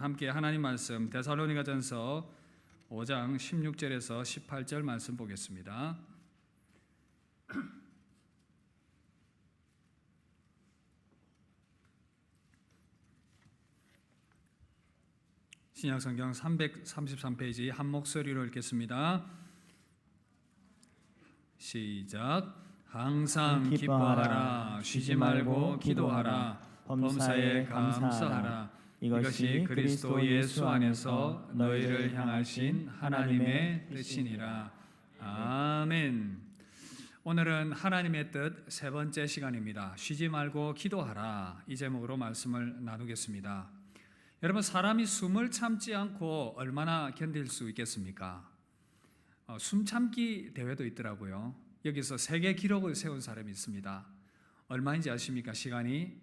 함께 하나님 말씀 데살로니가전서 5장 16절에서 18절 말씀 보겠습니다. 신약성경 333페이지 한 목소리로 읽겠습니다. 시작. 항상 기뻐하라, 쉬지 말고 기도하라, 범사에 감사하라. 이것이 그리스도 예수 안에서 너희를 향하신 하나님의 뜻이니라. 아멘. 오늘은 하나님의 뜻 세 번째 시간입니다. 쉬지 말고 기도하라, 이 제목으로 말씀을 나누겠습니다. 여러분, 사람이 숨을 참지 않고 얼마나 견딜 수 있겠습니까? 숨 참기 대회도 있더라고요. 여기서 세계 기록을 세운 사람이 있습니다. 얼마인지 아십니까? 시간이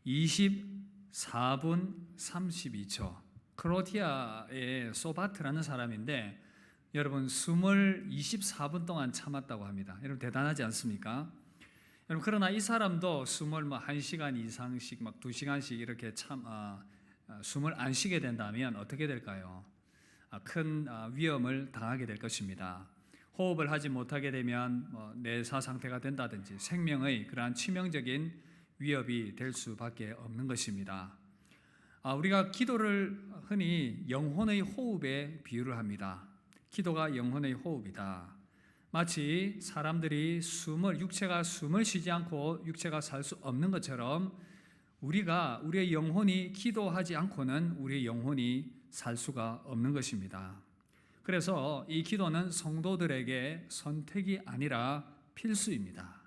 24분 32초. 크로아티아의 소바트라는 사람인데 여러분, 숨을 24분 동안 참았다고 합니다. 여러분, 대단하지 않습니까? 여러분, 그러나 이 사람도 숨을 1시간 이상씩 2시간씩 이렇게 숨을 안 쉬게 된다면 어떻게 될까요? 큰 위험을 당하게 될 것입니다. 호흡을 하지 못하게 되면 뇌사 상태가 된다든지 생명의 그러한 치명적인 위협이 될 수밖에 없는 것입니다. 우리가 기도를 흔히 영혼의 호흡에 비유를 합니다. 기도가 영혼의 호흡이다. 마치 사람들이 육체가 숨을 쉬지 않고 육체가 살 수 없는 것처럼 우리의 영혼이 기도하지 않고는 우리의 영혼이 살 수가 없는 것입니다. 그래서 이 기도는 성도들에게 선택이 아니라 필수입니다.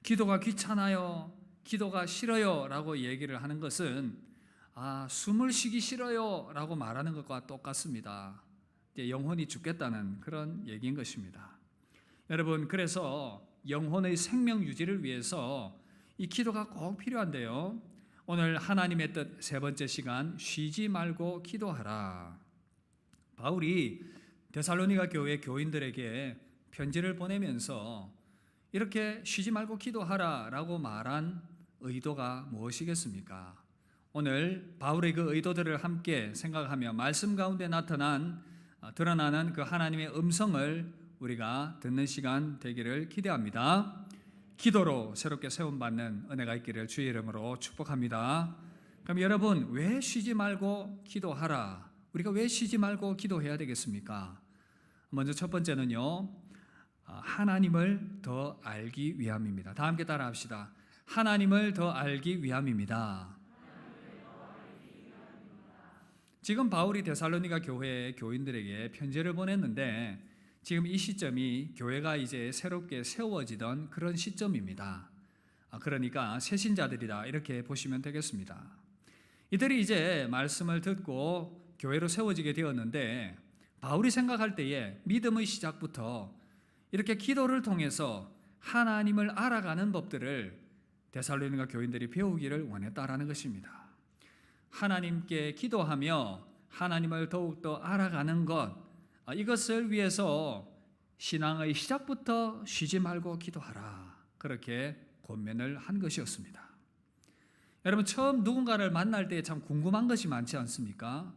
기도가 귀찮아요, 기도가 싫어요 라고 얘기를 하는 것은 숨을 쉬기 싫어요 라고 말하는 것과 똑같습니다. 이제 영혼이 죽겠다는 그런 얘기인 것입니다. 여러분, 그래서 영혼의 생명 유지를 위해서 이 기도가 꼭 필요한데요. 오늘 하나님의 뜻 세 번째 시간, 쉬지 말고 기도하라. 바울이 데살로니가 교회 교인들에게 편지를 보내면서 이렇게 쉬지 말고 기도하라 라고 말한 의도가 무엇이겠습니까? 오늘 바울의 그 의도들을 함께 생각하며 말씀 가운데 드러나는 그 하나님의 음성을 우리가 듣는 시간 되기를 기대합니다. 기도로 새롭게 세움받는 은혜가 있기를 주의 이름으로 축복합니다. 그럼 여러분, 왜 쉬지 말고 기도하라? 우리가 왜 쉬지 말고 기도해야 되겠습니까? 먼저 첫 번째는요, 하나님을 더 알기 위함입니다. 다 함께 따라 합시다. 하나님을 더 알기 위함입니다. 지금 바울이 데살로니가 교회 교인들에게 편지를 보냈는데 지금 이 시점이 교회가 이제 새롭게 세워지던 그런 시점입니다. 그러니까 새신자들이다, 이렇게 보시면 되겠습니다. 이들이 이제 말씀을 듣고 교회로 세워지게 되었는데 바울이 생각할 때에 믿음의 시작부터 이렇게 기도를 통해서 하나님을 알아가는 법들을 데살로니가 교인들이 배우기를 원했다라는 것입니다. 하나님께 기도하며 하나님을 더욱더 알아가는 것, 이것을 위해서 신앙의 시작부터 쉬지 말고 기도하라, 그렇게 권면을 한 것이었습니다. 여러분, 처음 누군가를 만날 때 참 궁금한 것이 많지 않습니까?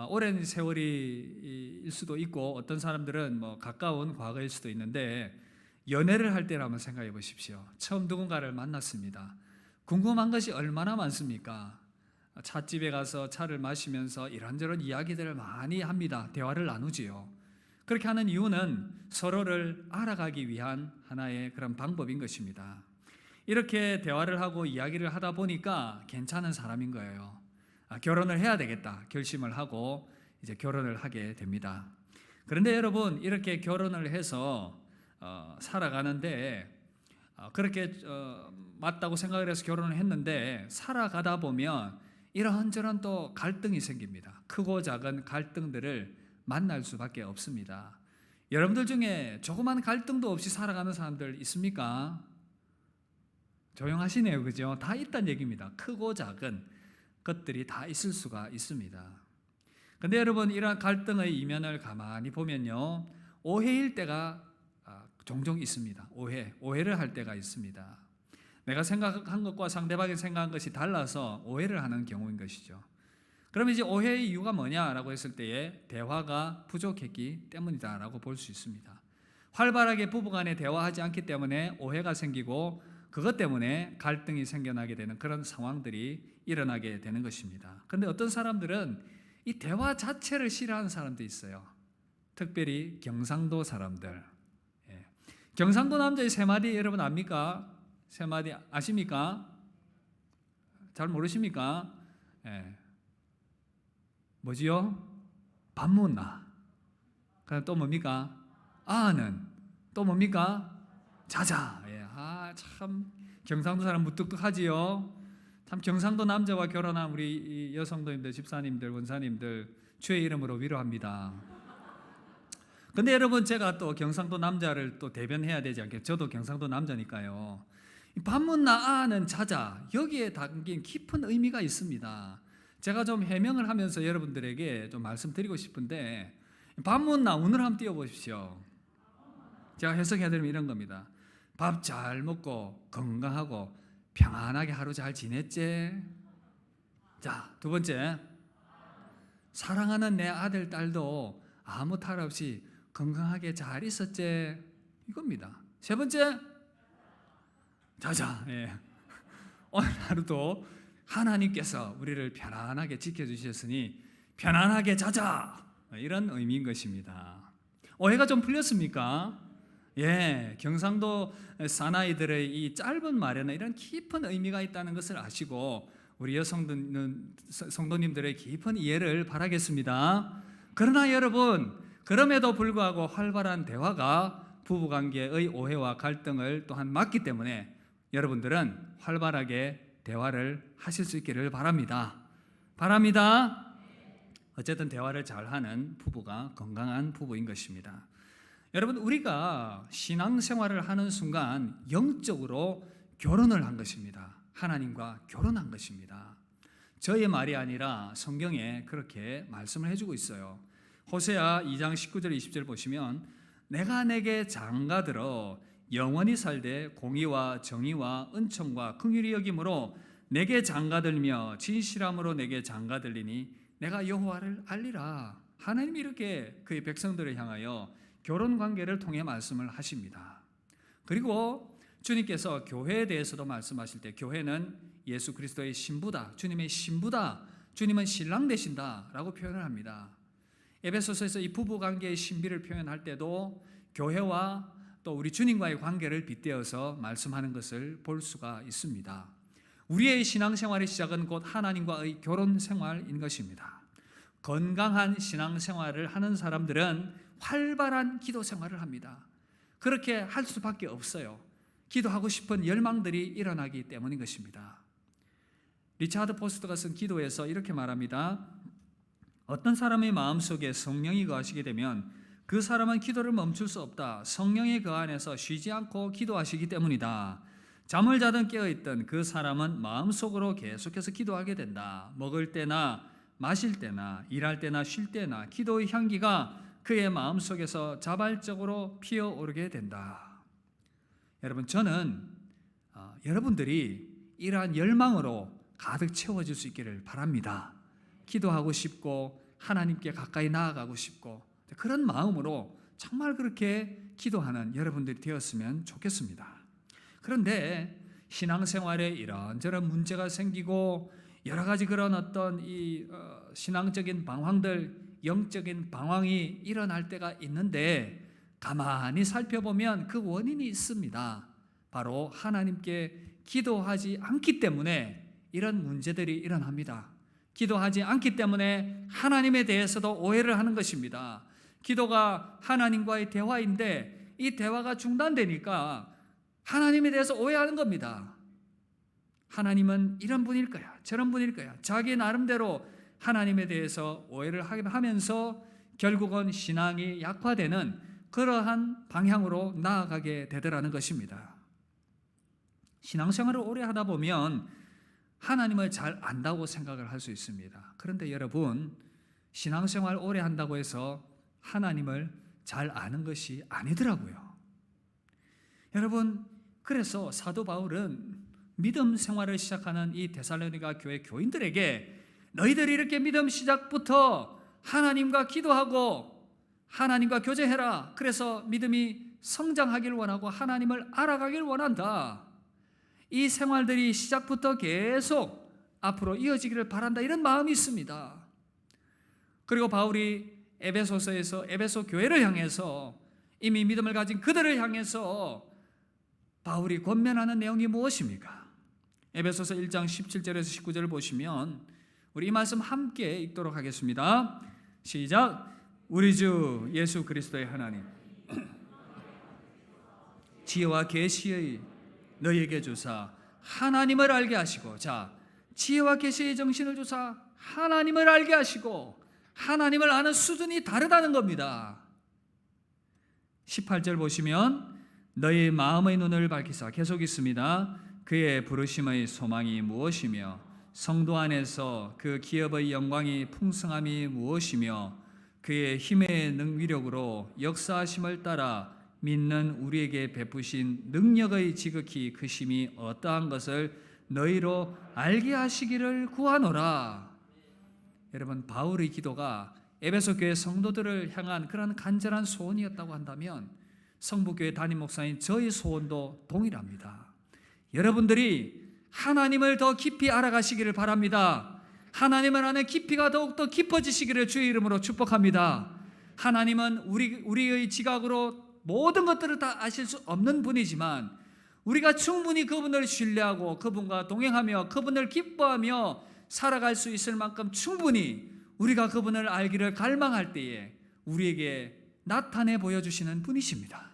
오랜 세월일 수도 있고 어떤 사람들은 가까운 과거일 수도 있는데 연애를 할 때를 한번 생각해 보십시오. 처음 누군가를 만났습니다. 궁금한 것이 얼마나 많습니까? 찻집에 가서 차를 마시면서 이런저런 이야기들을 많이 합니다. 대화를 나누지요. 그렇게 하는 이유는 서로를 알아가기 위한 하나의 그런 방법인 것입니다. 이렇게 대화를 하고 이야기를 하다 보니까 괜찮은 사람인 거예요. 결혼을 해야 되겠다 결심을 하고 이제 결혼을 하게 됩니다. 그런데 여러분, 이렇게 결혼을 해서 살아가는데 그렇게 맞다고 생각을 해서 결혼을 했는데 살아가다 보면 이런저런 또 갈등이 생깁니다. 크고 작은 갈등들을 만날 수밖에 없습니다. 여러분들 중에 조그만 갈등도 없이 살아가는 사람들 있습니까? 조용하시네요, 그죠? 다 있다는 얘기입니다. 크고 작은 것들이 다 있을 수가 있습니다. 그런데 여러분, 이러한 갈등의 이면을 가만히 보면요, 오해일 때가 종종 있습니다. 오해를 할 때가 있습니다. 내가 생각한 것과 상대방이 생각한 것이 달라서 오해를 하는 경우인 것이죠. 그러면 이제 오해의 이유가 뭐냐라고 했을 때에 대화가 부족했기 때문이다라고 볼 수 있습니다. 활발하게 부부간에 대화하지 않기 때문에 오해가 생기고 그것 때문에 갈등이 생겨나게 되는 그런 상황들이 일어나게 되는 것입니다. 그런데 어떤 사람들은 이 대화 자체를 싫어하는 사람도 있어요. 특별히 경상도 사람들. 경상도 남자의 세 마디 여러분 압니까? 세 마디 아십니까? 잘 모르십니까? 뭐지요? 밥 묻나? 그럼 또 뭡니까? 아는. 또 뭡니까? 자자. 참 경상도 사람 무뚝뚝하지요. 참 경상도 남자와 결혼한 우리 여성도님들, 집사님들, 원사님들 주의 이름으로 위로합니다. 근데 여러분 제가 또 경상도 남자를 또 대변해야 되지 않겠어요? 저도 경상도 남자니까요. 밥 묻나 아는 자자 여기에 담긴 깊은 의미가 있습니다. 제가 좀 해명을 하면서 여러분들에게 좀 말씀드리고 싶은데 밥 묻나 오늘 한번 띄워보십시오. 제가 해석해드리면 이런 겁니다. 밥 잘 먹고 건강하고 평안하게 하루 잘 지냈지? 자, 두 번째, 사랑하는 내 아들, 딸도 아무 탈 없이 건강하게 잘 있었지? 이겁니다. 세 번째, 자자. 오늘 하루도 하나님께서 우리를 편안하게 지켜주셨으니 편안하게 자자. 이런 의미인 것입니다. 오해가 좀 풀렸습니까? 경상도 사나이들의 이 짧은 말에는 이런 깊은 의미가 있다는 것을 아시고 우리 성도님들의 깊은 이해를 바라겠습니다. 그러나 여러분, 그럼에도 불구하고 활발한 대화가 부부관계의 오해와 갈등을 또한 막기 때문에 여러분들은 활발하게 대화를 하실 수 있기를 바랍니다. 어쨌든 대화를 잘하는 부부가 건강한 부부인 것입니다. 여러분, 우리가 신앙생활을 하는 순간 영적으로 결혼을 한 것입니다. 하나님과 결혼한 것입니다. 저의 말이 아니라 성경에 그렇게 말씀을 해주고 있어요. 호세아 2장 19절 20절 보시면 내가 내게 장가들어 영원히 살되 공의와 정의와 은총과 긍휼히 여김으로 내게 장가들며 진실함으로 내게 장가들리니 내가 여호와를 알리라. 하나님이 이렇게 그의 백성들을 향하여 결혼 관계를 통해 말씀을 하십니다. 그리고 주님께서 교회에 대해서도 말씀하실 때 교회는 예수 그리스도의 신부다, 주님의 신부다, 주님은 신랑 되신다라고 표현을 합니다. 에베소서에서 이 부부 관계의 신비를 표현할 때도 교회와 또 우리 주님과의 관계를 빗대어서 말씀하는 것을 볼 수가 있습니다. 우리의 신앙생활의 시작은 곧 하나님과의 결혼 생활인 것입니다. 건강한 신앙생활을 하는 사람들은 활발한 기도 생활을 합니다. 그렇게 할 수밖에 없어요. 기도하고 싶은 열망들이 일어나기 때문인 것입니다. 리차드 포스터가 쓴 기도에서 이렇게 말합니다. 어떤 사람의 마음속에 성령이 거하시게 되면 그 사람은 기도를 멈출 수 없다. 성령이 그 안에서 쉬지 않고 기도하시기 때문이다. 잠을 자든 깨어있든 그 사람은 마음속으로 계속해서 기도하게 된다. 먹을 때나 마실 때나 일할 때나 쉴 때나 기도의 향기가 그의 마음속에서 자발적으로 피어오르게 된다. 여러분, 저는 여러분들이 이러한 열망으로 가득 채워질 수 있기를 바랍니다. 기도하고 싶고 하나님께 가까이 나아가고 싶고 그런 마음으로 정말 그렇게 기도하는 여러분들이 되었으면 좋겠습니다. 그런데 신앙생활에 이런저런 문제가 생기고 여러 가지 그런 어떤 이 신앙적인 방황들, 영적인 방황이 일어날 때가 있는데 가만히 살펴보면 그 원인이 있습니다. 바로 하나님께 기도하지 않기 때문에 이런 문제들이 일어납니다. 기도하지 않기 때문에 하나님에 대해서도 오해를 하는 것입니다. 기도가 하나님과의 대화인데 이 대화가 중단되니까 하나님에 대해서 오해하는 겁니다. 하나님은 이런 분일 거야, 저런 분일 거야. 자기 나름대로 하나님에 대해서 오해를 하면서 결국은 신앙이 약화되는 그러한 방향으로 나아가게 되더라는 것입니다. 신앙생활을 오래 하다 보면 하나님을 잘 안다고 생각을 할 수 있습니다. 그런데 여러분, 신앙생활 오래 한다고 해서 하나님을 잘 아는 것이 아니더라고요. 여러분, 그래서 사도 바울은 믿음 생활을 시작하는 이 데살로니가 교회 교인들에게 너희들이 이렇게 믿음 시작부터 하나님과 기도하고 하나님과 교제해라. 그래서 믿음이 성장하길 원하고 하나님을 알아가길 원한다. 이 생활들이 시작부터 계속 앞으로 이어지기를 바란다. 이런 마음이 있습니다. 그리고 바울이 에베소서에서 에베소 교회를 향해서 이미 믿음을 가진 그들을 향해서 바울이 권면하는 내용이 무엇입니까? 에베소서 1장 17절에서 19절을 보시면 우리 이 말씀 함께 읽도록 하겠습니다. 시작. 우리 주 예수 그리스도의 하나님 지혜와 계시의 너희에게 주사 하나님을 알게 하시고, 자, 지혜와 계시의 정신을 주사 하나님을 알게 하시고, 하나님을 아는 수준이 다르다는 겁니다. 18절 보시면 너희 마음의 눈을 밝히사, 계속 있습니다. 그의 부르심의 소망이 무엇이며 성도 안에서 그 기업의 영광이 풍성함이 무엇이며 그의 힘의 위력으로 역사하심을 따라 믿는 우리에게 베푸신 능력의 지극히 크심이 어떠한 것을 너희로 알게 하시기를 구하노라. 여러분, 바울의 기도가 에베소 교회 성도들을 향한 그런 간절한 소원이었다고 한다면 성북교회 담임 목사인 저의 소원도 동일합니다. 여러분들이 하나님을 더 깊이 알아가시기를 바랍니다. 하나님을 아는 깊이가 더욱더 깊어지시기를 주의 이름으로 축복합니다. 하나님은 우리의 지각으로 모든 것들을 다 아실 수 없는 분이지만 우리가 충분히 그분을 신뢰하고 그분과 동행하며 그분을 기뻐하며 살아갈 수 있을 만큼 충분히 우리가 그분을 알기를 갈망할 때에 우리에게 나타내 보여주시는 분이십니다.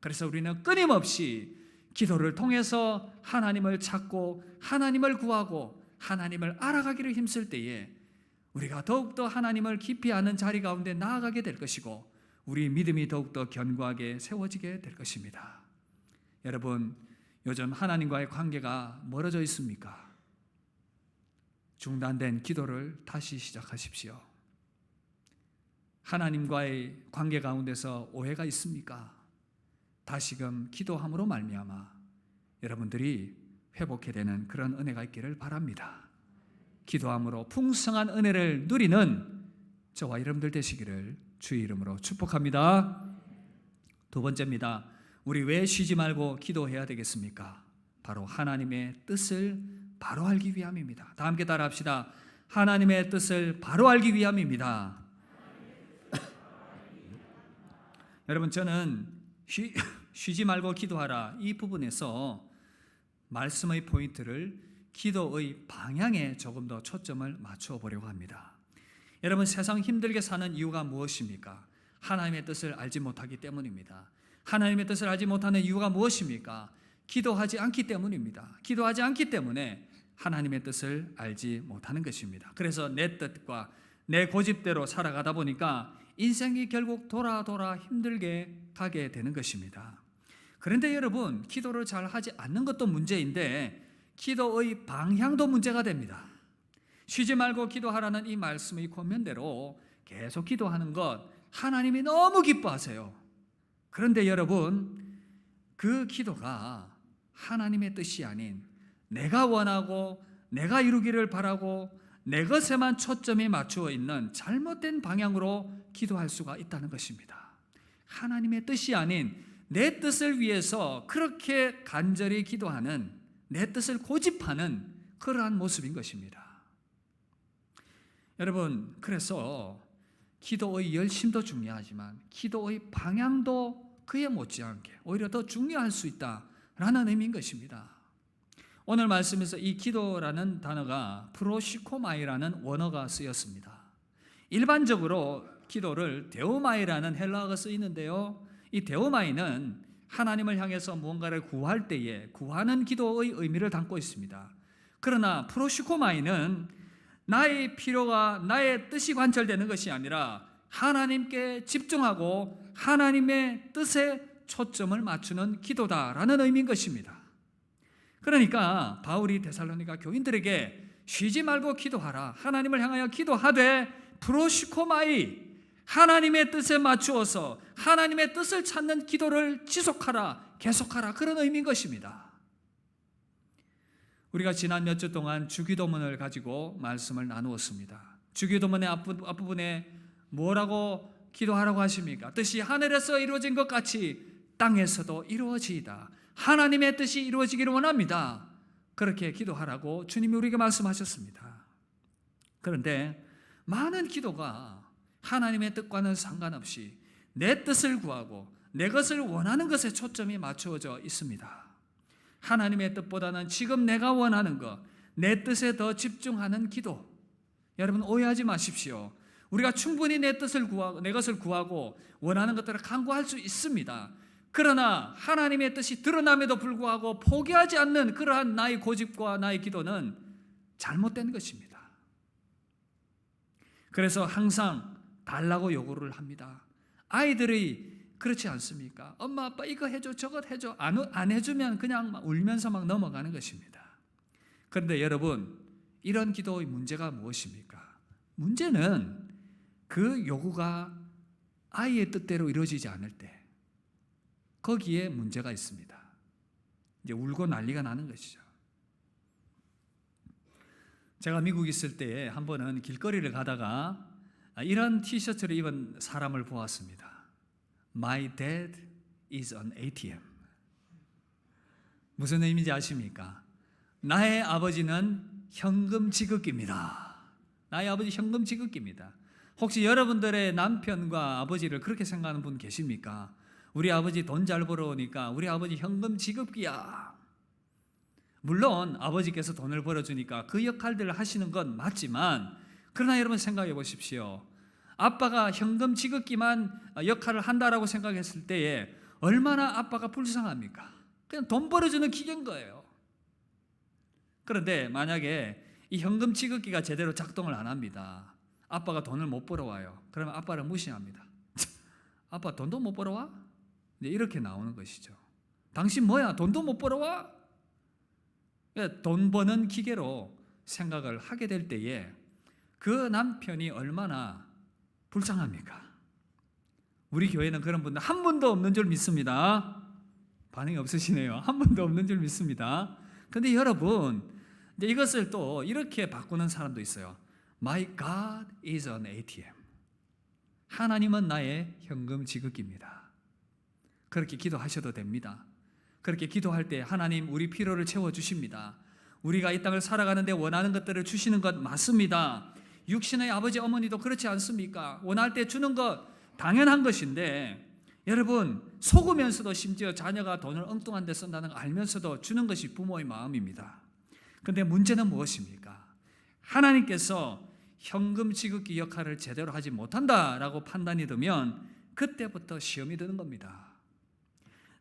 그래서 우리는 끊임없이 기도를 통해서 하나님을 찾고 하나님을 구하고 하나님을 알아가기를 힘쓸 때에 우리가 더욱더 하나님을 깊이 아는 자리 가운데 나아가게 될 것이고 우리 믿음이 더욱더 견고하게 세워지게 될 것입니다. 여러분, 요즘 하나님과의 관계가 멀어져 있습니까? 중단된 기도를 다시 시작하십시오. 하나님과의 관계 가운데서 오해가 있습니까? 다시금 기도함으로 말미암아 여러분들이 회복해야 되는 그런 은혜가 있기를 바랍니다. 기도함으로 풍성한 은혜를 누리는 저와 여러분들 되시기를 주의 이름으로 축복합니다. 두 번째입니다. 우리 왜 쉬지 말고 기도해야 되겠습니까? 바로 하나님의 뜻을 바로 알기 위함입니다. 다 함께 따라합시다. 하나님의 뜻을 바로 알기 위함입니다. 여러분, 저는 쉬지 말고 기도하라 이 부분에서 말씀의 포인트를 기도의 방향에 조금 더 초점을 맞춰 보려고 합니다. 여러분, 세상 힘들게 사는 이유가 무엇입니까? 하나님의 뜻을 알지 못하기 때문입니다. 하나님의 뜻을 알지 못하는 이유가 무엇입니까? 기도하지 않기 때문입니다. 기도하지 않기 때문에 하나님의 뜻을 알지 못하는 것입니다. 그래서 내 뜻과 내 고집대로 살아가다 보니까 인생이 결국 돌아 힘들게 가게 되는 것입니다. 그런데 여러분, 기도를 잘 하지 않는 것도 문제인데 기도의 방향도 문제가 됩니다. 쉬지 말고 기도하라는 이 말씀의 권면대로 계속 기도하는 것 하나님이 너무 기뻐하세요. 그런데 여러분, 그 기도가 하나님의 뜻이 아닌 내가 원하고 내가 이루기를 바라고 내 것에만 초점이 맞추어 있는 잘못된 방향으로 기도할 수가 있다는 것입니다. 하나님의 뜻이 아닌 내 뜻을 위해서 그렇게 간절히 기도하는, 내 뜻을 고집하는 그러한 모습인 것입니다. 여러분, 그래서 기도의 열심도 중요하지만 기도의 방향도 그에 못지않게 오히려 더 중요할 수 있다라는 의미인 것입니다. 오늘 말씀에서 이 기도라는 단어가 프로시코마이라는 원어가 쓰였습니다. 일반적으로 기도를 데오마이라는 헬라어가 쓰이는데요, 이 데오마이는 하나님을 향해서 무언가를 구할 때에 구하는 기도의 의미를 담고 있습니다. 그러나 프로시코마이는 나의 필요가 나의 뜻이 관철되는 것이 아니라 하나님께 집중하고 하나님의 뜻에 초점을 맞추는 기도다라는 의미인 것입니다. 그러니까 바울이 데살로니가 교인들에게 쉬지 말고 기도하라, 하나님을 향하여 기도하되 프로시코마이, 하나님의 뜻에 맞추어서 하나님의 뜻을 찾는 기도를 지속하라, 계속하라, 그런 의미인 것입니다. 우리가 지난 몇 주 동안 주기도문을 가지고 말씀을 나누었습니다. 주기도문의 앞부분에 뭐라고 기도하라고 하십니까? 뜻이 하늘에서 이루어진 것 같이 땅에서도 이루어지이다. 하나님의 뜻이 이루어지기를 원합니다. 그렇게 기도하라고 주님이 우리에게 말씀하셨습니다. 그런데 많은 기도가 하나님의 뜻과는 상관없이 내 뜻을 구하고 내 것을 원하는 것에 초점이 맞추어져 있습니다. 하나님의 뜻보다는 지금 내가 원하는 것, 내 뜻에 더 집중하는 기도. 여러분 오해하지 마십시오. 우리가 충분히 내 뜻을 구하고 내 것을 구하고 원하는 것들을 간구할 수 있습니다. 그러나 하나님의 뜻이 드러남에도 불구하고 포기하지 않는 그러한 나의 고집과 나의 기도는 잘못된 것입니다. 그래서 항상 달라고 요구를 합니다. 아이들이 그렇지 않습니까? 엄마 아빠 이거 해줘 저거 해줘 안 해주면 그냥 막 울면서 막 넘어가는 것입니다. 그런데 여러분 이런 기도의 문제가 무엇입니까? 문제는 그 요구가 아이의 뜻대로 이루어지지 않을 때 거기에 문제가 있습니다. 이제 울고 난리가 나는 것이죠. 제가 미국 있을 때에 한 번은 길거리를 가다가 이런 티셔츠를 입은 사람을 보았습니다. My dad is an ATM. 무슨 의미인지 아십니까? 나의 아버지는 현금 지급기입니다. 나의 아버지 현금 지급기입니다. 혹시 여러분들의 남편과 아버지를 그렇게 생각하는 분 계십니까? 우리 아버지 돈 잘 벌어오니까 우리 아버지 현금 지급기야. 물론 아버지께서 돈을 벌어주니까 그 역할들을 하시는 건 맞지만 그러나 여러분 생각해 보십시오. 아빠가 현금 지급기만 역할을 한다라고 생각했을 때에 얼마나 아빠가 불쌍합니까? 그냥 돈 벌어주는 기계인 거예요. 그런데 만약에 이 현금 지급기가 제대로 작동을 안 합니다. 아빠가 돈을 못 벌어와요. 그러면 아빠를 무시합니다. 아빠 돈도 못 벌어와? 이제 이렇게 나오는 것이죠. 당신 뭐야? 돈도 못 벌어와? 돈 버는 기계로 생각을 하게 될 때에 그 남편이 얼마나 불쌍합니까? 우리 교회는 그런 분들 한 분도 없는 줄 믿습니다. 반응이 없으시네요. 한 분도 없는 줄 믿습니다. 그런데 여러분 이제 이것을 또 이렇게 바꾸는 사람도 있어요. My God is an ATM. 하나님은 나의 현금 지급기입니다. 그렇게 기도하셔도 됩니다. 그렇게 기도할 때 하나님 우리 필요를 채워주십니다. 우리가 이 땅을 살아가는데 원하는 것들을 주시는 것 맞습니다. 육신의 아버지 어머니도 그렇지 않습니까? 원할 때 주는 것 당연한 것인데 여러분 속으면서도 심지어 자녀가 돈을 엉뚱한 데 쓴다는 걸 알면서도 주는 것이 부모의 마음입니다. 그런데 문제는 무엇입니까? 하나님께서 현금 지급기 역할을 제대로 하지 못한다라고 판단이 들면 그때부터 시험이 드는 겁니다.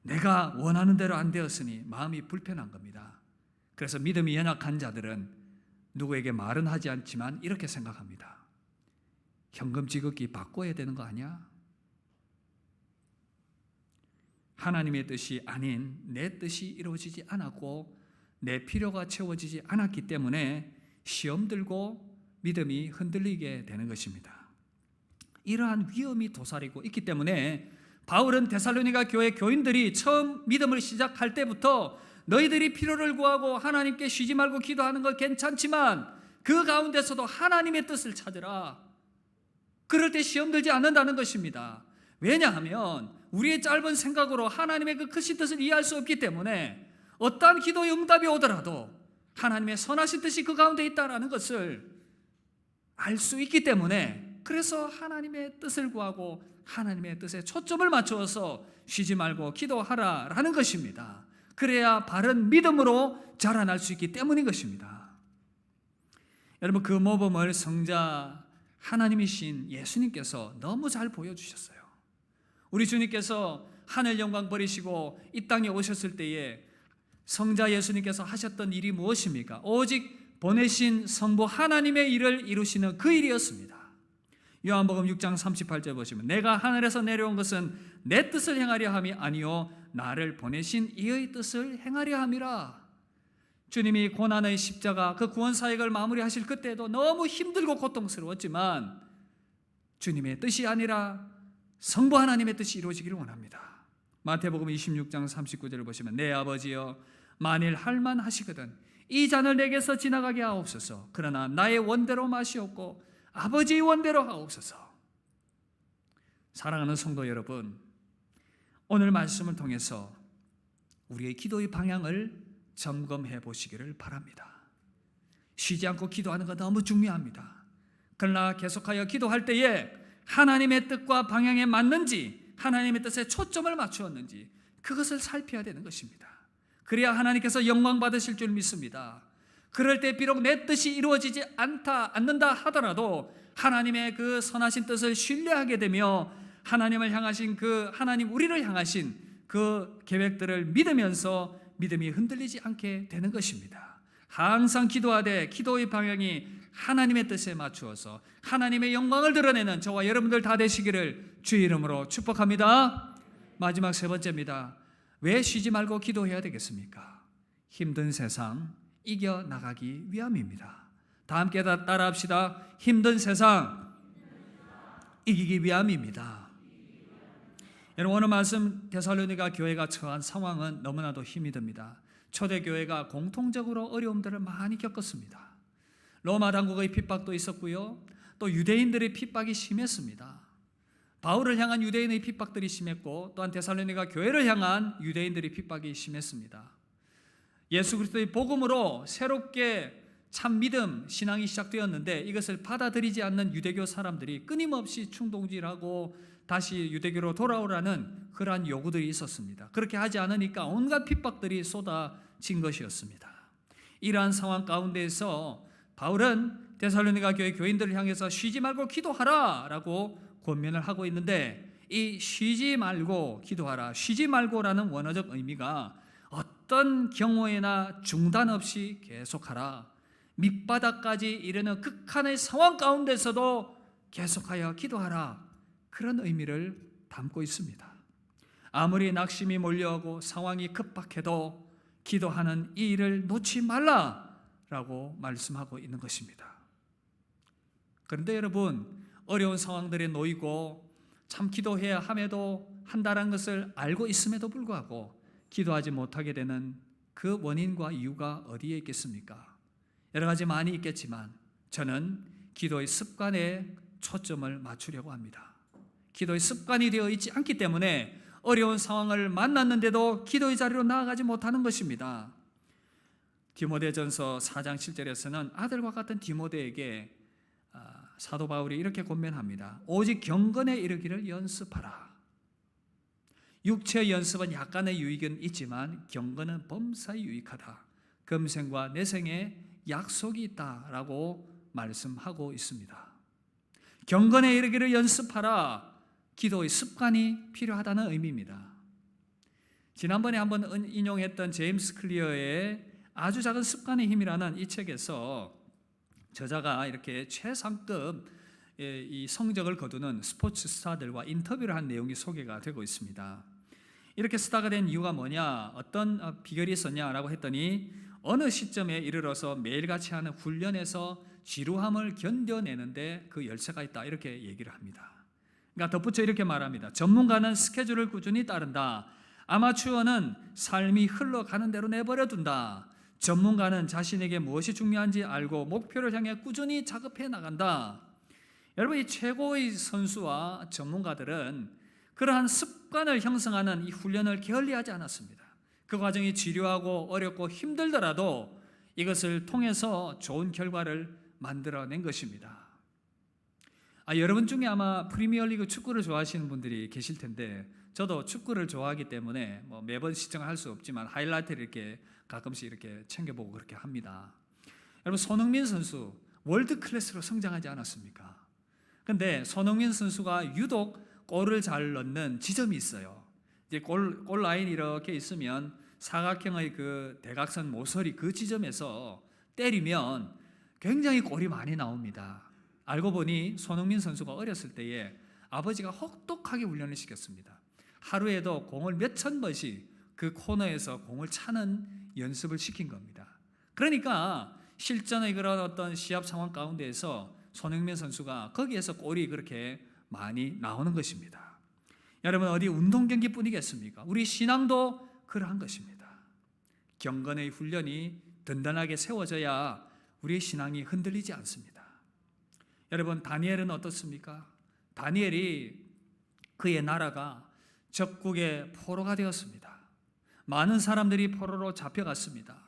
내가 원하는 대로 안 되었으니 마음이 불편한 겁니다. 그래서 믿음이 연약한 자들은 누구에게 말은 하지 않지만 이렇게 생각합니다. 현금 지급기 바꿔야 되는 거 아니야? 하나님의 뜻이 아닌 내 뜻이 이루어지지 않았고 내 필요가 채워지지 않았기 때문에 시험 들고 믿음이 흔들리게 되는 것입니다. 이러한 위험이 도사리고 있기 때문에 바울은 데살로니가 교회 교인들이 처음 믿음을 시작할 때부터 너희들이 필요를 구하고 하나님께 쉬지 말고 기도하는 것 괜찮지만 그 가운데서도 하나님의 뜻을 찾으라. 그럴 때 시험 들지 않는다는 것입니다. 왜냐하면 우리의 짧은 생각으로 하나님의 그 크신 뜻을 이해할 수 없기 때문에 어떠한 기도의 응답이 오더라도 하나님의 선하신 뜻이 그 가운데 있다는 것을 알 수 있기 때문에 그래서 하나님의 뜻을 구하고 하나님의 뜻에 초점을 맞추어서 쉬지 말고 기도하라라는 것입니다. 그래야 바른 믿음으로 자라날 수 있기 때문인 것입니다. 여러분 그 모범을 성자 하나님이신 예수님께서 너무 잘 보여주셨어요. 우리 주님께서 하늘 영광 버리시고 이 땅에 오셨을 때에 성자 예수님께서 하셨던 일이 무엇입니까? 오직 보내신 성부 하나님의 일을 이루시는 그 일이었습니다. 요한복음 6장 38절 보시면 내가 하늘에서 내려온 것은 내 뜻을 행하려 함이 아니요 나를 보내신 이의 뜻을 행하려 함이라. 주님이 고난의 십자가 그 구원 사역을 마무리하실 그때도 너무 힘들고 고통스러웠지만 주님의 뜻이 아니라 성부 하나님의 뜻이 이루어지기를 원합니다. 마태복음 26장 39절을 보시면 내 아버지여 만일 할만하시거든 이 잔을 내게서 지나가게 하옵소서. 그러나 나의 원대로 마시옵고 아버지의 원대로 하옵소서. 사랑하는 성도 여러분, 오늘 말씀을 통해서 우리의 기도의 방향을 점검해 보시기를 바랍니다. 쉬지 않고 기도하는 것 너무 중요합니다. 그러나 계속하여 기도할 때에 하나님의 뜻과 방향에 맞는지, 하나님의 뜻에 초점을 맞추었는지 그것을 살펴야 되는 것입니다. 그래야 하나님께서 영광 받으실 줄 믿습니다. 그럴 때 비록 내 뜻이 이루어지지 않는다 하더라도 하나님의 그 선하신 뜻을 신뢰하게 되며 하나님을 향하신 우리를 향하신 그 계획들을 믿으면서 믿음이 흔들리지 않게 되는 것입니다. 항상 기도하되 기도의 방향이 하나님의 뜻에 맞추어서 하나님의 영광을 드러내는 저와 여러분들 다 되시기를 주의 이름으로 축복합니다. 마지막 세 번째입니다. 왜 쉬지 말고 기도해야 되겠습니까? 힘든 세상 이겨나가기 위함입니다. 다 함께 따라합시다. 힘든 세상 이기기 위함입니다. 여러분, 오늘 말씀 데살로니가 교회가 처한 상황은 너무나도 힘이 듭니다. 초대교회가 공통적으로 어려움들을 많이 겪었습니다. 로마 당국의 핍박도 있었고요, 또 유대인들의 핍박이 심했습니다. 바울을 향한 유대인의 핍박들이 심했고 또한 데살로니가 교회를 향한 유대인들의 핍박이 심했습니다. 예수 그리스도의 복음으로 새롭게 참 믿음, 신앙이 시작되었는데 이것을 받아들이지 않는 유대교 사람들이 끊임없이 충동질하고 다시 유대교로 돌아오라는 그러한 요구들이 있었습니다. 그렇게 하지 않으니까 온갖 핍박들이 쏟아진 것이었습니다. 이러한 상황 가운데에서 바울은 데살로니가 교회 교인들을 향해서 쉬지 말고 기도하라 라고 권면을 하고 있는데, 이 쉬지 말고 기도하라, 쉬지 말고라는 원어적 의미가 어떤 경우에나 중단 없이 계속하라, 밑바닥까지 이르는 극한의 상황 가운데서도 계속하여 기도하라, 그런 의미를 담고 있습니다. 아무리 낙심이 몰려오고 상황이 급박해도 기도하는 이 일을 놓지 말라라고 말씀하고 있는 것입니다. 그런데 여러분, 어려운 상황들에 놓이고 참 기도해야 함에도 한다는 것을 알고 있음에도 불구하고 기도하지 못하게 되는 그 원인과 이유가 어디에 있겠습니까? 여러 가지 많이 있겠지만 저는 기도의 습관에 초점을 맞추려고 합니다. 기도의 습관이 되어 있지 않기 때문에 어려운 상황을 만났는데도 기도의 자리로 나아가지 못하는 것입니다. 디모데전서 4장 7절에서는 아들과 같은 디모데에게 사도 바울이 이렇게 권면합니다. 오직 경건에 이르기를 연습하라. 육체의 연습은 약간의 유익은 있지만 경건은 범사에 유익하다. 금생과 내생에 약속이 있다라고 말씀하고 있습니다. 경건에 이르기를 연습하라. 기도의 습관이 필요하다는 의미입니다. 지난번에 한번 인용했던 제임스 클리어의 아주 작은 습관의 힘이라는 이 책에서 저자가 이렇게 최상급 이 성적을 거두는 스포츠 스타들과 인터뷰를 한 내용이 소개가 되고 있습니다. 이렇게 스타가 된 이유가 뭐냐, 어떤 비결이 있었냐라고 했더니 어느 시점에 이르러서 매일같이 하는 훈련에서 지루함을 견뎌내는데 그 열쇠가 있다, 이렇게 얘기를 합니다. 그러니까 덧붙여 이렇게 말합니다. 전문가는 스케줄을 꾸준히 따른다. 아마추어는 삶이 흘러가는 대로 내버려 둔다. 전문가는 자신에게 무엇이 중요한지 알고 목표를 향해 꾸준히 작업해 나간다. 여러분, 이 최고의 선수와 전문가들은 그러한 습관을 형성하는 이 훈련을 게을리하지 않았습니다. 그 과정이 지루하고 어렵고 힘들더라도 이것을 통해서 좋은 결과를 만들어낸 것입니다. 여러분 중에 아마 프리미어리그 축구를 좋아하시는 분들이 계실 텐데, 저도 축구를 좋아하기 때문에 매번 시청할 수 없지만 하이라이트를 이렇게 가끔씩 이렇게 챙겨보고 그렇게 합니다. 여러분, 손흥민 선수 월드 클래스로 성장하지 않았습니까? 근데 손흥민 선수가 유독 골을 잘 넣는 지점이 있어요. 이제 골 라인이 이렇게 있으면 사각형의 그 대각선 모서리 그 지점에서 때리면 굉장히 골이 많이 나옵니다. 알고 보니 손흥민 선수가 어렸을 때에 아버지가 혹독하게 훈련을 시켰습니다. 하루에도 공을 몇천 번씩 그 코너에서 공을 차는 연습을 시킨 겁니다. 그러니까 실전의 그런 어떤 시합 상황 가운데에서 손흥민 선수가 거기에서 골이 그렇게 많이 나오는 것입니다. 여러분, 어디 운동 경기뿐이겠습니까? 우리 신앙도 그러한 것입니다. 경건의 훈련이 든든하게 세워져야 우리의 신앙이 흔들리지 않습니다. 여러분, 다니엘은 어떻습니까? 다니엘이 그의 나라가 적국의 포로가 되었습니다. 많은 사람들이 포로로 잡혀갔습니다.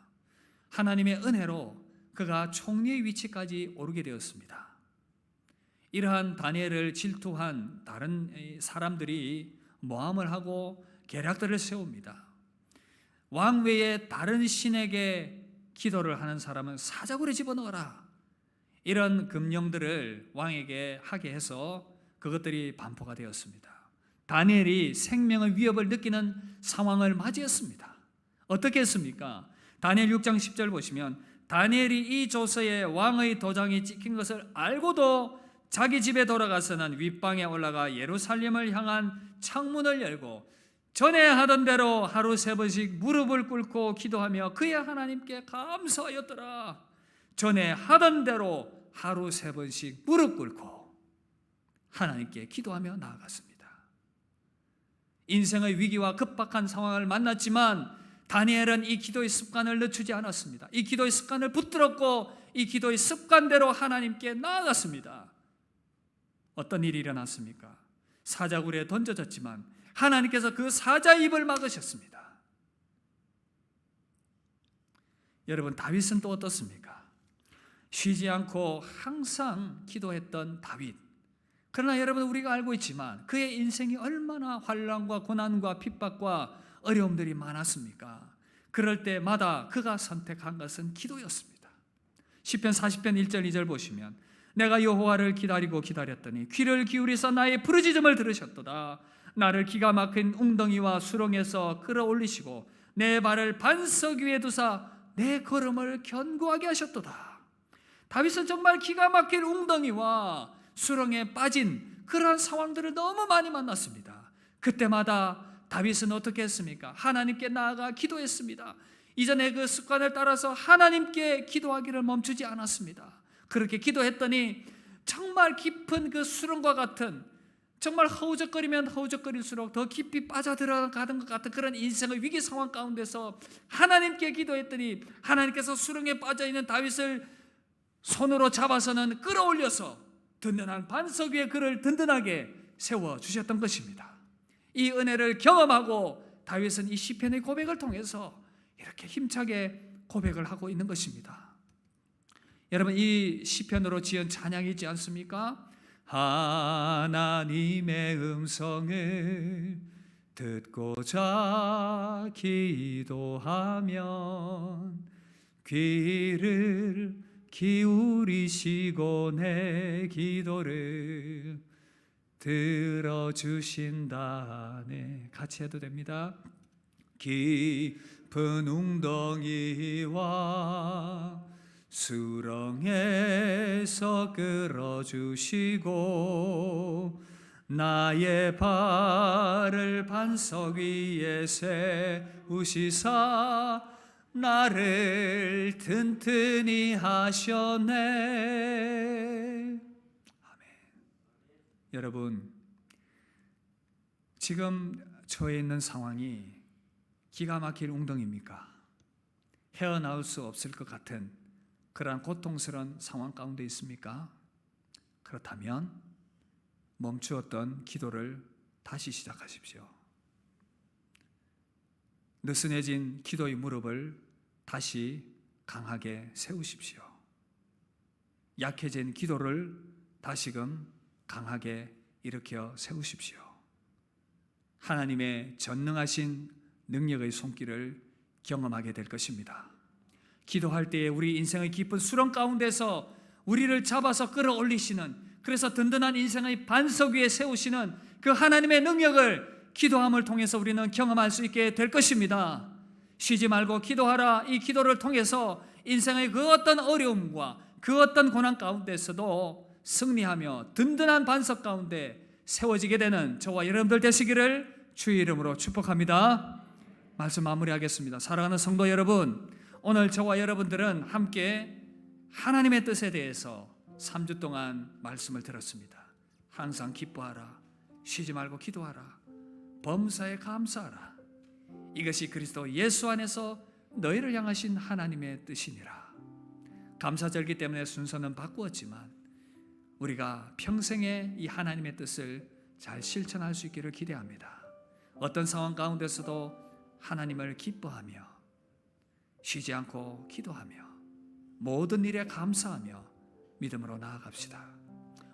하나님의 은혜로 그가 총리의 위치까지 오르게 되었습니다. 이러한 다니엘을 질투한 다른 사람들이 모함을 하고 계략들을 세웁니다. 왕 외에 다른 신에게 기도를 하는 사람은 사자굴에 집어넣어라, 이런 금령들을 왕에게 하게 해서 그것들이 반포가 되었습니다. 다니엘이 생명의 위협을 느끼는 상황을 맞이했습니다. 어떻게 했습니까? 다니엘 6장 10절 보시면 다니엘이 이 조서에 왕의 도장이 찍힌 것을 알고도 자기 집에 돌아가서는 윗방에 올라가 예루살렘을 향한 창문을 열고 전에 하던 대로 하루 3번씩 무릎을 꿇고 기도하며 그의 하나님께 감사하였더라. 전에 하던 대로 하루 3번씩 무릎 꿇고 하나님께 기도하며 나아갔습니다. 인생의 위기와 급박한 상황을 만났지만 다니엘은 이 기도의 습관을 늦추지 않았습니다. 이 기도의 습관을 붙들었고 이 기도의 습관대로 하나님께 나아갔습니다. 어떤 일이 일어났습니까? 사자굴에 던져졌지만 하나님께서 그 사자 입을 막으셨습니다. 여러분, 다윗은 또 어떻습니까? 쉬지 않고 항상 기도했던 다윗. 그러나 여러분, 우리가 알고 있지만 그의 인생이 얼마나 환난과 고난과 핍박과 어려움들이 많았습니까? 그럴 때마다 그가 선택한 것은 기도였습니다. 시편 40편 1절 2절 보시면 내가 여호와를 기다리고 기다렸더니 귀를 기울이서 나의 부르짖음을 들으셨도다. 나를 기가 막힌 웅덩이와 수렁에서 끌어올리시고 내 발을 반석 위에 두사 내 걸음을 견고하게 하셨도다. 다윗은 정말 기가 막힌 웅덩이와 수렁에 빠진 그러한 상황들을 너무 많이 만났습니다. 그때마다 다윗은 어떻게 했습니까? 하나님께 나아가 기도했습니다. 이전에 그 습관을 따라서 하나님께 기도하기를 멈추지 않았습니다. 그렇게 기도했더니 정말 깊은 그 수렁과 같은, 정말 허우적거리면 허우적거릴수록 더 깊이 빠져들어가는 것 같은 그런 인생의 위기 상황 가운데서 하나님께 기도했더니 하나님께서 수렁에 빠져있는 다윗을 손으로 잡아서는 끌어올려서 든든한 반석 위에 그를 든든하게 세워주셨던 것입니다. 이 은혜를 경험하고 다윗은 이 시편의 고백을 통해서 이렇게 힘차게 고백을 하고 있는 것입니다. 여러분, 이 시편으로 지은 찬양이 있지 않습니까? 하나님의 음성을 듣고자 기도하면 귀를 기울이시고 내 기도를 들어주신다네. 같이 해도 됩니다. 깊은 웅덩이와 수렁에서 끌어주시고 나의 발을 반석 위에 세우시사 나를 튼튼히 하셨네. 아멘. 여러분, 지금 처해 있는 상황이 기가 막힐 웅덩이입니까? 헤어나올 수 없을 것 같은 그러한 고통스러운 상황 가운데 있습니까? 그렇다면 멈추었던 기도를 다시 시작하십시오. 느슨해진 기도의 무릎을 다시 강하게 세우십시오. 약해진 기도를 다시금 강하게 일으켜 세우십시오. 하나님의 전능하신 능력의 손길을 경험하게 될 것입니다. 기도할 때에 우리 인생의 깊은 수렁 가운데서 우리를 잡아서 끌어올리시는, 그래서 든든한 인생의 반석 위에 세우시는 그 하나님의 능력을 기도함을 통해서 우리는 경험할 수 있게 될 것입니다. 쉬지 말고 기도하라. 이 기도를 통해서 인생의 그 어떤 어려움과 그 어떤 고난 가운데서도 승리하며 든든한 반석 가운데 세워지게 되는 저와 여러분들 되시기를 주의 이름으로 축복합니다. 말씀 마무리하겠습니다. 사랑하는 성도 여러분, 오늘 저와 여러분들은 함께 하나님의 뜻에 대해서 3주 동안 말씀을 들었습니다. 항상 기뻐하라, 쉬지 말고 기도하라, 범사에 감사하라. 이것이 그리스도 예수 안에서 너희를 향하신 하나님의 뜻이니라. 감사절기 때문에 순서는 바꾸었지만 우리가 평생에 이 하나님의 뜻을 잘 실천할 수 있기를 기대합니다. 어떤 상황 가운데서도 하나님을 기뻐하며 쉬지 않고 기도하며 모든 일에 감사하며 믿음으로 나아갑시다.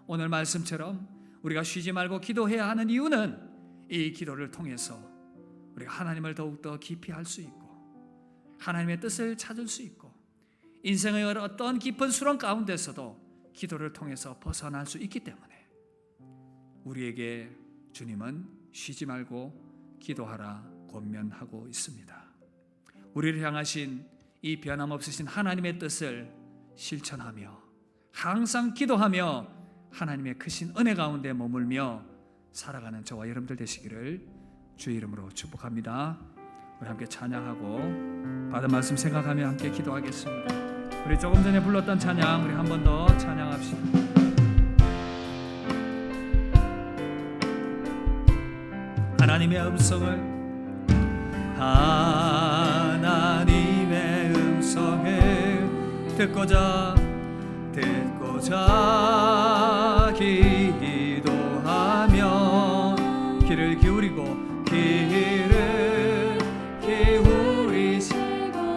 오늘 말씀처럼 우리가 쉬지 말고 기도해야 하는 이유는 이 기도를 통해서 우리가 하나님을 더욱더 깊이 알 수 있고 하나님의 뜻을 찾을 수 있고 인생의 어떤 깊은 수렁 가운데서도 기도를 통해서 벗어날 수 있기 때문에 우리에게 주님은 쉬지 말고 기도하라 권면하고 있습니다. 우리를 향하신 이 변함없으신 하나님의 뜻을 실천하며 항상 기도하며 하나님의 크신 은혜 가운데 머물며 살아가는 저와 여러분들 되시기를 주의 이름으로 축복합니다. 우리 함께 찬양하고 받은 말씀 생각하며 함께 기도하겠습니다. 우리 조금 전에 불렀던 찬양 우리 한 번 더 찬양합시다. 하나님의 음성을 듣고자 기도하며 귀를 기울이시고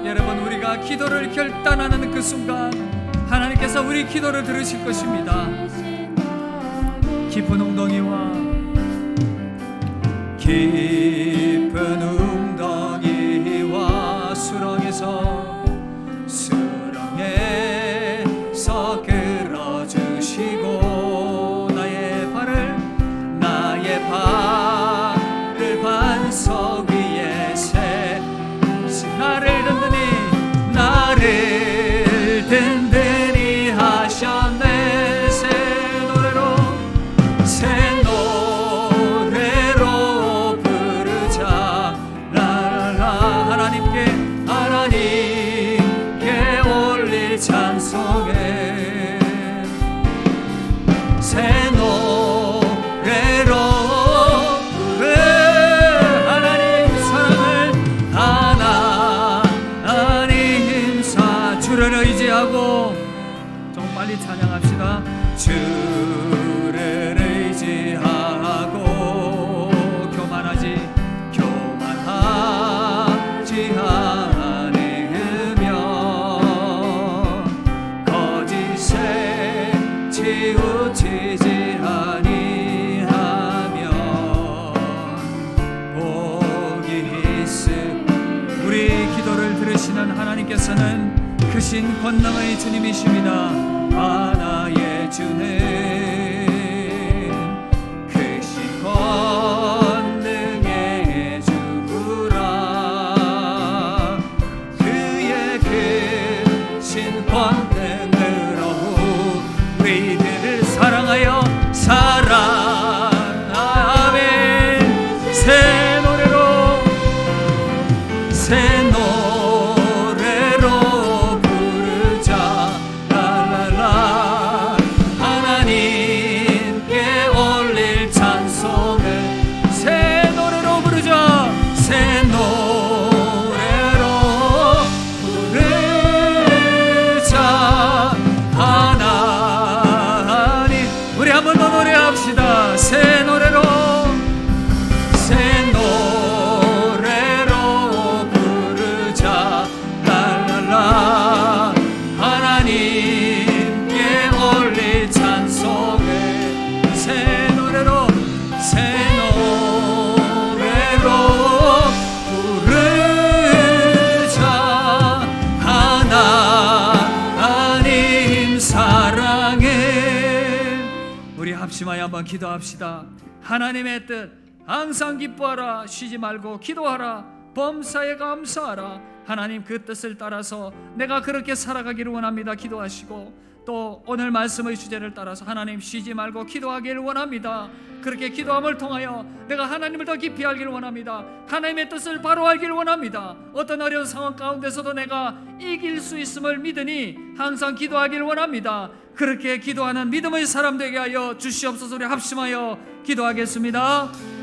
여러분 우리가 기도를 결단하는 그 순간 하나님께서 우리 기도를 들으실 것입니다. 깊은 웅덩이와 수렁에서 끌어주시고 나의 발을 반석 위에 세우시 나를 든든히 하셨네. 새 노래로 부르자 라라라 하나님께 올릴 찬송에 새 노래로 하나님 사랑을 하나님 주를 의지하고 좀 빨리 찬양합시다. 주를 의지하고 교만하지 않으며 거짓에 치우치지 아니하며 복이 있음. 우리 기도를 들으시는 하나님께서는 크신 권능의 주님이십니다. 하나의 주는 크신 권능의 주구라. 그의 크신 권능으로 우리들을 사랑하여 아멘. 새 노래로 부르자 라라라 하나님께 올릴 찬송을 새 노래로 부르자. 새 노래로 부르자 하나님. 우리 한 번 더 노래합시다. 새 노래로 부르자 랄랄라 하나님께 올릴 찬송을 새 노래로 부르자 하나님 사랑해. 우리 합심하여 한번 기도합시다. 하나님의 뜻 항상 기뻐하라. 쉬지 말고 기도하라. 범사에 감사하라. 하나님 그 뜻을 따라서 내가 그렇게 살아가기를 원합니다. 기도하시고 또 오늘 말씀의 주제를 따라서 하나님 쉬지 말고 기도하기를 원합니다. 그렇게 기도함을 통하여 내가 하나님을 더 깊이 알기를 원합니다. 하나님의 뜻을 바로 알기를 원합니다. 어떤 어려운 상황 가운데서도 내가 이길 수 있음을 믿으니 항상 기도하기를 원합니다. 그렇게 기도하는 믿음의 사람 되게 하여 주시옵소서. 우리 합심하여 기도하겠습니다.